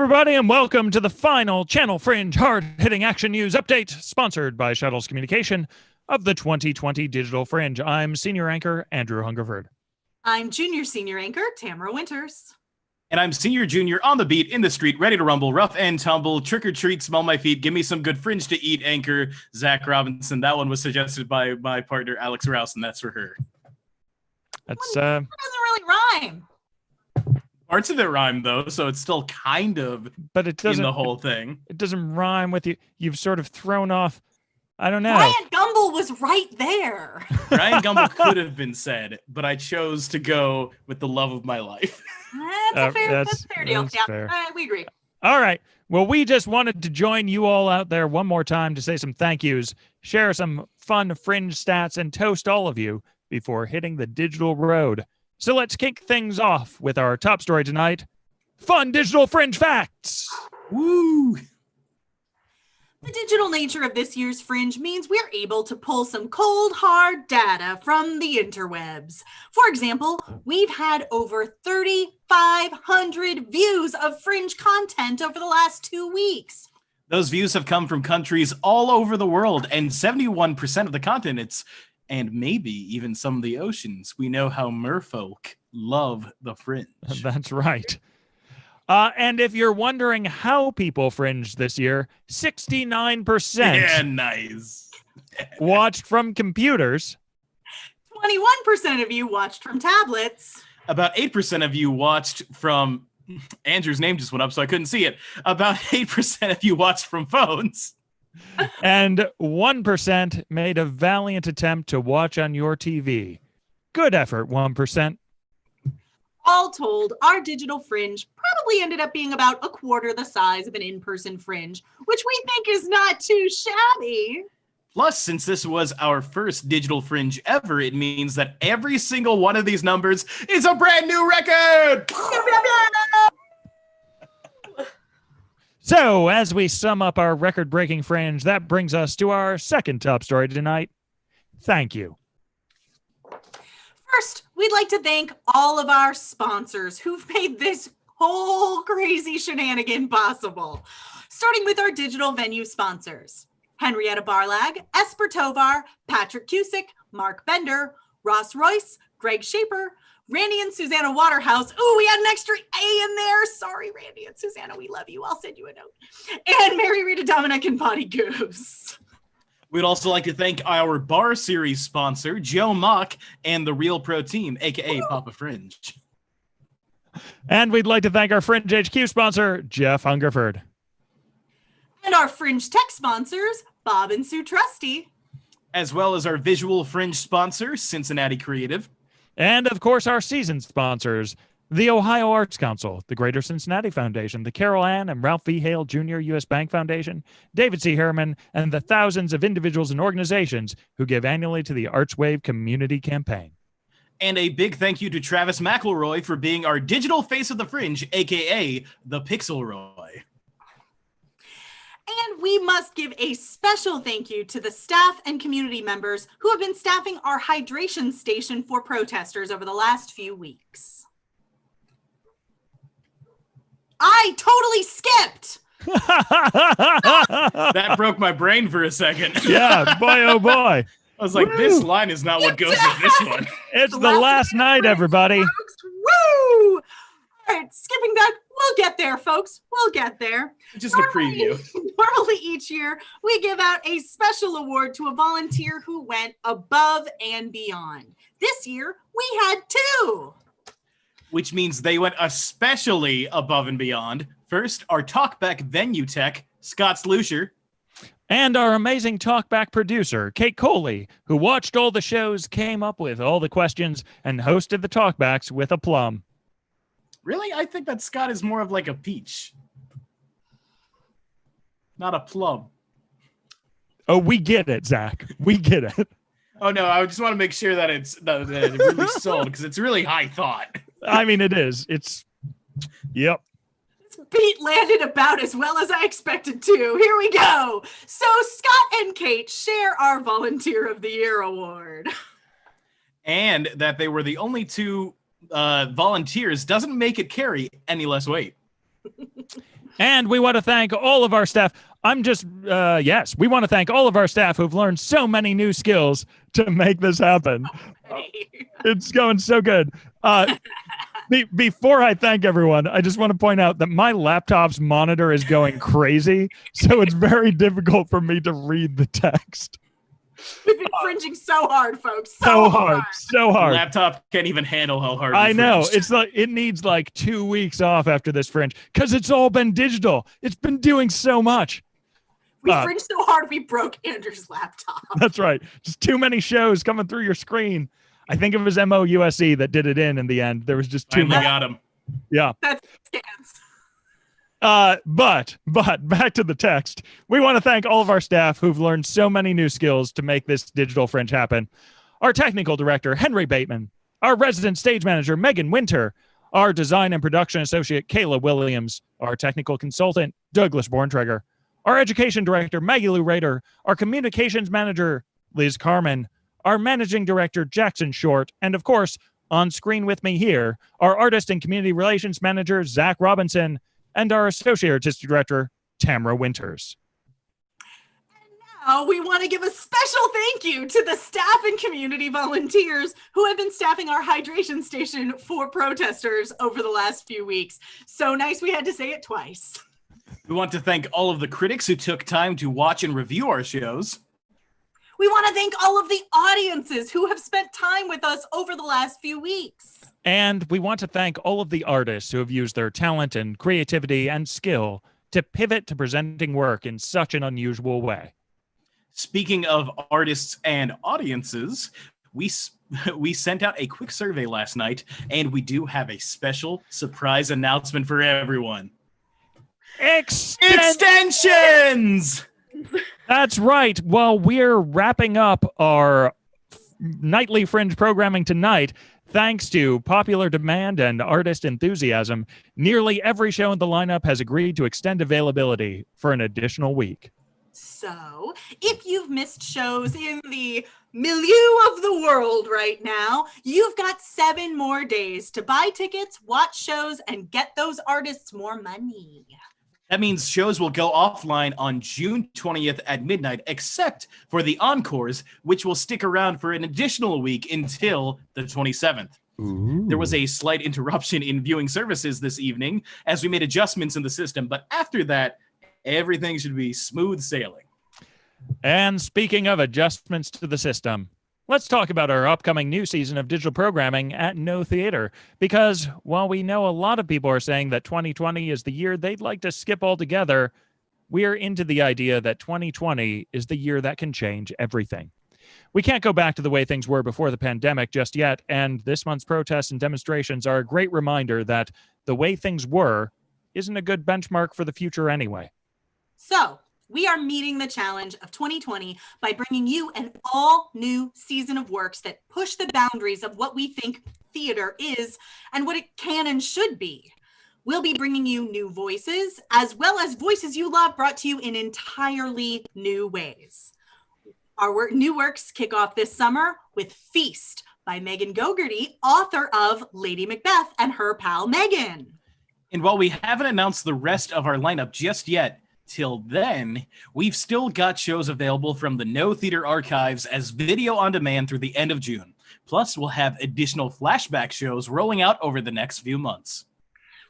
everybody, and welcome to the final Channel Fringe hard-hitting action news update, sponsored by Shuttles Communication of the 2020 Digital Fringe. I'm senior anchor Andrew Hungerford. I'm junior senior anchor Tamara Winters. And I'm senior junior on the beat, in the street, ready to rumble, rough and tumble, trick or treat, smell my feet, give me some good Fringe to eat, anchor Zach Robinson. That one was suggested by my partner Alex Rouse, and that's for her. That doesn't really rhyme. Parts of it rhyme though, so it's still kind of but it doesn't, in the whole thing. It doesn't rhyme with you. You've sort of thrown off. I don't know. Ryan Gumble was right there. Ryan Gumble could have been said, but I chose to go with the love of my life. That's a fair deal. Yeah, fair. We agree. All right. Well, we just wanted to join you all out there one more time to say some thank yous, share some fun Fringe stats, and toast all of you before hitting the digital road. So let's kick things off with our top story tonight, fun digital Fringe facts. Woo! The digital nature of this year's Fringe means we're able to pull some cold, hard data from the interwebs. For example, we've had over 3,500 views of Fringe content over the last 2 weeks. Those views have come from countries all over the world, and 71% of the continents, and maybe even some of the oceans. We know how merfolk love the Fringe. That's right. And if you're wondering how people fringed this year, 69% nice. watched from computers. 21% of you watched from tablets. About 8% of you watched from... Andrew's name just went up, so I couldn't see it. About 8% of you watched from phones. And 1% made a valiant attempt to watch on your TV. Good effort, 1%. All told, our digital Fringe probably ended up being about a quarter the size of an in-person Fringe, which we think is not too shabby. Plus, since this was our first digital Fringe ever, it means that every single one of these numbers is a brand new record! So, as we sum up our record-breaking Fringe, that brings us to our second top story tonight. Thank you. First, we'd like to thank all of our sponsors who've made this whole crazy shenanigan possible. Starting with our digital venue sponsors: Henrietta Barlag, Esper Tovar, Patrick Cusick, Mark Bender, Ross Royce, Greg Shaper, Randy and Susanna Waterhouse. Ooh, we had an extra A in there. Sorry, Randy and Susanna, we love you. I'll send you a note. And Mary Rita Dominic and Bonnie Goose. We'd also like to thank our Bar Series sponsor, Joe Mock, and the Real Pro Team, a.k.a. Papa Fringe. And we'd like to thank our Fringe HQ sponsor, Jeff Hungerford. And our Fringe Tech sponsors, Bob and Sue Trusty. As well as our visual Fringe sponsor, Cincinnati Creative. And, of course, our season sponsors, the Ohio Arts Council, the Greater Cincinnati Foundation, the Carol Ann and Ralph V. Hale Jr. U.S. Bank Foundation, David C. Harriman, and the thousands of individuals and organizations who give annually to the Archwave Community Campaign. And a big thank you to Travis McElroy for being our digital face of the Fringe, a.k.a. the Pixelroy. And we must give a special thank you to the staff and community members who have been staffing our hydration station for protesters over the last few weeks. I totally skipped! That broke my brain for a second. Yeah, boy, oh boy. I was like, this line is not what goes with this one. It's the last night, everybody. Folks. Woo! All right, skipping that. We'll get there, folks. We'll get there. Just a preview. Normally each year, we give out a special award to a volunteer who went above and beyond. This year, we had 2. Which means they went especially above and beyond. First, our talkback venue tech, Scott Slusher. And our amazing talkback producer, Kate Coley, who watched all the shows, came up with all the questions, and hosted the talkbacks with a plum. Really? I think that Scott is more of like a peach. Not a plum. Oh, we get it, Zach. We get it. Oh, no, I just want to make sure that that it really sold, because it's really high thought. I mean, it is. It's, yep. This beat landed about as well as I expected to. Here we go. So Scott and Kate share our Volunteer of the Year award. And that they were the only 2 volunteers doesn't make it carry any less weight. And we want to thank all of our staff. We want to thank all of our staff who've learned so many new skills to make this happen. It's going so good. Before I thank everyone, I just want to point out that my laptop's monitor is going crazy, so it's very difficult for me to read the text. We've been fringing so hard, folks. So hard. Laptop can't even handle how hard I know. fringed. It's like it needs like 2 weeks off after this Fringe because it's all been digital. It's been doing so much. We fringed so hard we broke Andrew's laptop. That's right. Just too many shows coming through your screen. I think it was MOUSE that did it in the end. There was just too many. Got him. Yeah. That's scans. But back to the text. We want to thank all of our staff who've learned so many new skills to make this digital Fringe happen. Our technical director, Henry Bateman. Our resident stage manager, Megan Winter. Our design and production associate, Kayla Williams. Our technical consultant, Douglas Borntrager. Our education director, Maggie Lou Rader. Our communications manager, Liz Carmen. Our managing director, Jackson Short. And of course, on screen with me here, our artist and community relations manager, Zach Robinson. And our associate artistic director, Tamara Winters. And now we want to give a special thank you to the staff and community volunteers who have been staffing our hydration station for protesters over the last few weeks. So nice we had to say it twice. We want to thank all of the critics who took time to watch and review our shows. We want to thank all of the audiences who have spent time with us over the last few weeks. And we want to thank all of the artists who have used their talent and creativity and skill to pivot to presenting work in such an unusual way. Speaking of artists and audiences, we sent out a quick survey last night, and we do have a special surprise announcement for everyone. Extensions! That's right. While we're wrapping up our nightly Fringe programming tonight, thanks to popular demand and artist enthusiasm, nearly every show in the lineup has agreed to extend availability for an additional week. So, if you've missed shows in the milieu of the world right now, you've got 7 more days to buy tickets, watch shows, and get those artists more money. That means shows will go offline on June 20th at midnight, except for the encores, which will stick around for an additional week until the 27th. Ooh. There was a slight interruption in viewing services this evening as we made adjustments in the system, but after that, everything should be smooth sailing. And speaking of adjustments to the system, let's talk about our upcoming new season of digital programming at No Theater. Because while we know a lot of people are saying that 2020 is the year they'd like to skip altogether, we're into the idea that 2020 is the year that can change everything. We can't go back to the way things were before the pandemic just yet, and this month's protests and demonstrations are a great reminder that the way things were isn't a good benchmark for the future anyway. So, we are meeting the challenge of 2020 by bringing you an all-new season of works that push the boundaries of what we think theater is and what it can and should be. We'll be bringing you new voices, as well as voices you love brought to you in entirely new ways. Our new works kick off this summer with Feast by Megan Gogarty, author of Lady Macbeth and her pal Megan. And while we haven't announced the rest of our lineup just yet, till then, we've still got shows available from the No Theater archives as video on demand through the end of June. Plus, we'll have additional flashback shows rolling out over the next few months.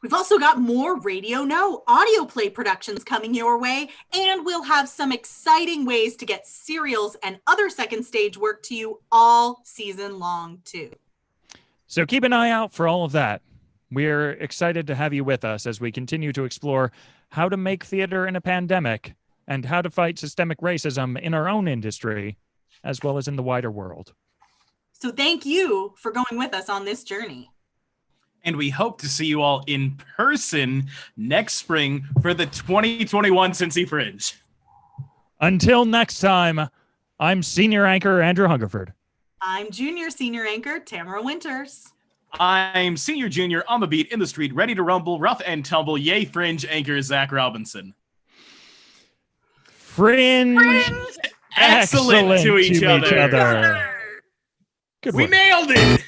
We've also got more Radio No audio play productions coming your way, and we'll have some exciting ways to get serials and other second stage work to you all season long, too. So keep an eye out for all of that. We're excited to have you with us as we continue to explore how to make theater in a pandemic and how to fight systemic racism in our own industry, as well as in the wider world. So thank you for going with us on this journey. And we hope to see you all in person next spring for the 2021 Cincy Fringe. Until next time, I'm senior anchor Andrew Hungerford. I'm junior senior anchor Tamara Winters. I'm senior junior on the beat in the street, ready to rumble, rough and tumble, yay Fringe anchor Zach Robinson. Fringe. Excellent to each other. Good We work. nailed it.